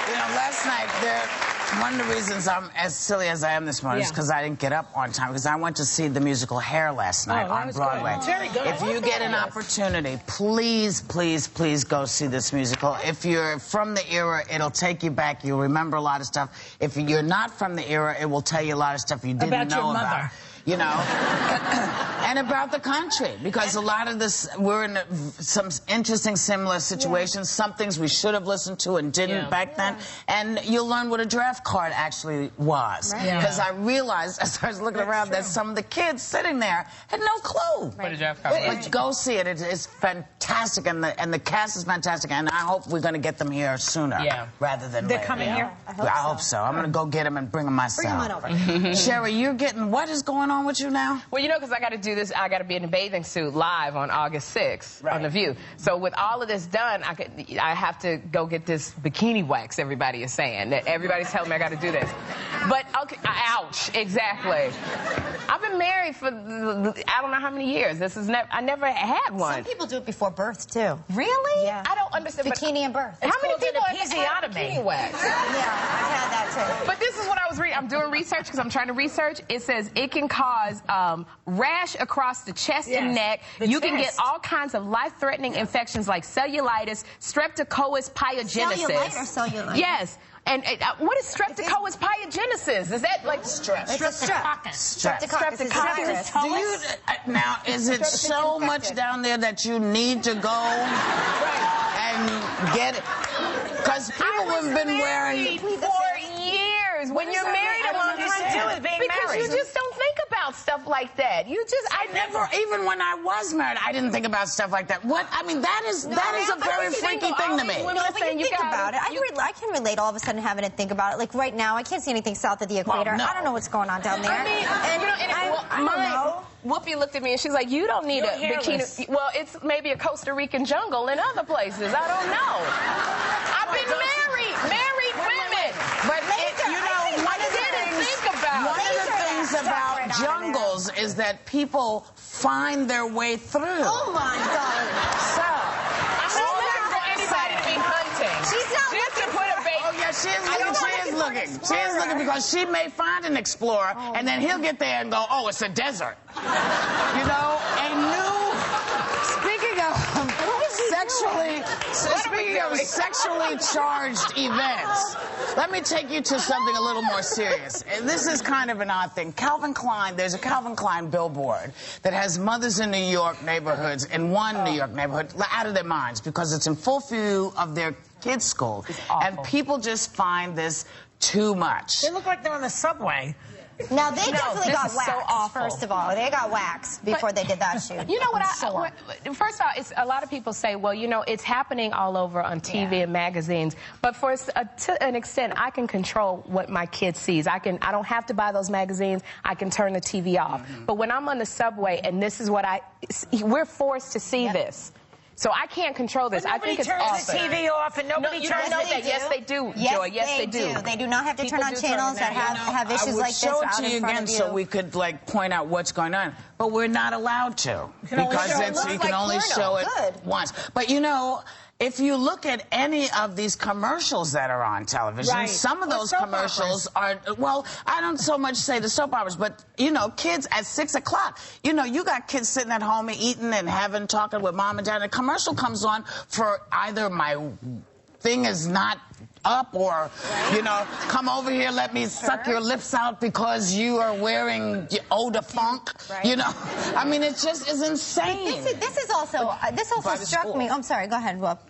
You know, last night, one of the reasons I'm as silly as I am this morning is because I didn't get up on time, because I went to see the musical Hair last night on Broadway. Good. Very good. If you get an opportunity, please, please, please go see this musical. If you're from the era, it'll take you back. You'll remember a lot of stuff. If you're not from the era, it will tell you a lot of stuff you didn't know about. You know, and about the country, because a lot of this, we're in some interesting similar situations, some things we should have listened to and didn't back then, and you'll learn what a draft card actually was. Because I realized, as I was looking around, that some of the kids sitting there had no clue. What a draft card was. But go see it. It's fantastic, and the cast is fantastic, and I hope we're going to get them here sooner rather than later. They're coming here? I hope so. I'm going to go get them and bring them myself. Bring them on over. Sherry, you're getting, what is going on with you now? Well, you know, because I got to do this, I got to be in a bathing suit live on August 6th on The View. So with all of this done, I have to go get this bikini wax, everybody is saying. Everybody's telling me I got to do this. But, okay, ouch, exactly. I've been married for, I don't know how many years. I never had one. Some people do it before birth, too. Really? Yeah. I don't understand. Bikini and birth. How many people have had bikini wax? Yeah, I had that, too. But this is what I was reading. I'm doing research because I'm trying to research. It says it can cause rash across the chest and neck. You can get all kinds of life-threatening infections like cellulitis, streptococcus pyogenesis. Cellulite or cellulitis? Yes. And what is streptococcus pyogenesis? Is that like strep? It's Streptococcus. Do you, now, is it so much down there that you need to go and get it? Because people have been wearing... for years. When you're married a long time, because you just don't think about stuff like that. You just, I never, even when I was married, I didn't think about stuff like that. What? I mean, that is a very freaky thing to me. No, but you think about it. I can relate all of a sudden having to think about it. Like right now, I can't see anything south of the equator. I don't know what's going on down there. I mean, I don't know. Whoopi looked at me and she's like, you don't need a bikini. Well, it's maybe a Costa Rican jungle in other places. I don't know. I've been married women. But one of the things about jungles is that people find their way through. Oh my God. So, I'm not looking for anybody to be hunting. She's not looking for a baby. Oh yeah, she is looking. She is looking because she may find an explorer and then he'll get there and go, oh, it's a desert. You know, a new. Speaking of sexually charged events, let me take you to something a little more serious. This is kind of an odd thing. Calvin Klein, there's a Calvin Klein billboard that has mothers in New York neighborhoods, in one New York neighborhood, out of their minds because it's in full view of their kids' school. And people just find this too much. They look like they're on the subway. Now, they definitely got waxed, first of all. They got waxed before they did that shoot. You know what first of all, a lot of people say, well, you know, it's happening all over on TV and magazines. But to an extent, I can control what my kid sees. I don't have to buy those magazines. I can turn the TV off. But when I'm on the subway and this is what we're forced to see this. So I can't control this. I think it's awesome. Nobody turns the TV off and nobody turns that. Yes, they do, Joy. Yes, they do. They do not have to turn on channels that have issues like this out in front of you. I would show it to you again so we could, like, point out what's going on. But we're not allowed to. Because you can only show it once. But, you know, if you look at any of these commercials that are on television, some of those commercials are, well, I don't so much say the soap operas, but, you know, kids at 6 o'clock, you know, you got kids sitting at home eating and talking with mom and dad, and a commercial comes on for either my thing is not up or, you know, come over here, let me suck your lips out because you are wearing eau de funk, you know. I mean, it just is insane. This also struck me. I'm sorry, go ahead, Bob.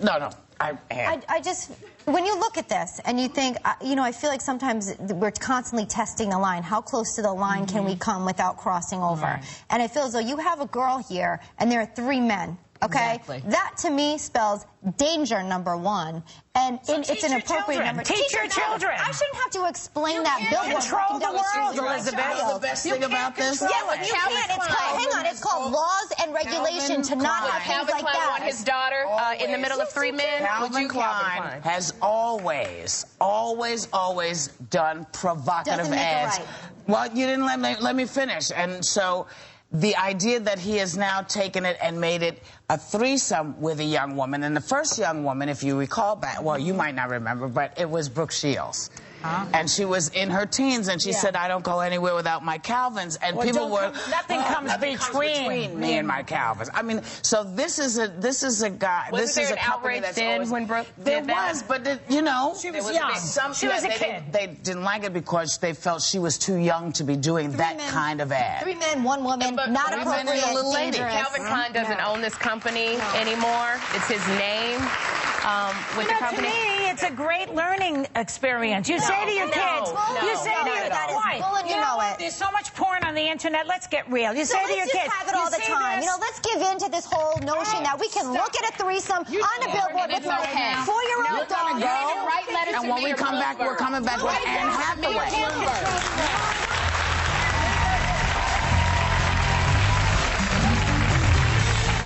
No. I just, when you look at this and you think, you know, I feel like sometimes we're constantly testing the line. How close to the line can we come without crossing over? And I feel as though you have a girl here and there are 3 men. Okay? Exactly. That, to me, spells danger, #1. And it's an appropriate number. Teach your children. I shouldn't have to explain that billboard. Control the world, Elizabeth. You know the best thing about this? Yeah, but you can't. It's called laws and regulation to not have things like that. Calvin Klein want his daughter in the middle of 3 men? Calvin Klein has always done provocative ads. Well, you didn't let me finish. And so the idea that he has now taken it and made it a threesome with a young woman. And the first young woman, if you recall back, well, you might not remember, but it was Brooke Shields. And she was in her teens, and she said, I don't go anywhere without my Calvins. And people were... Nothing comes between me and my Calvins. I mean, so this is a guy... Was there an outrage then when Brooke did that? There was, but, you know... She was young. She was a kid. They didn't like it because they felt she was too young to be doing that kind of ad. 3 men, 1 woman, not appropriate, a little lady. Calvin Klein doesn't own this company anymore. It's his name with the company. To me, it's a great learning experience. You say to your kids, you say to your wife, you know it. There's so much porn on the internet. Let's get real. You say to your kids, let's just have it all the time. You know, let's give in to this whole notion that we can look at a threesome on a billboard with my 4-year-old daughter. And when we come back, we're coming back with Anne Hathaway.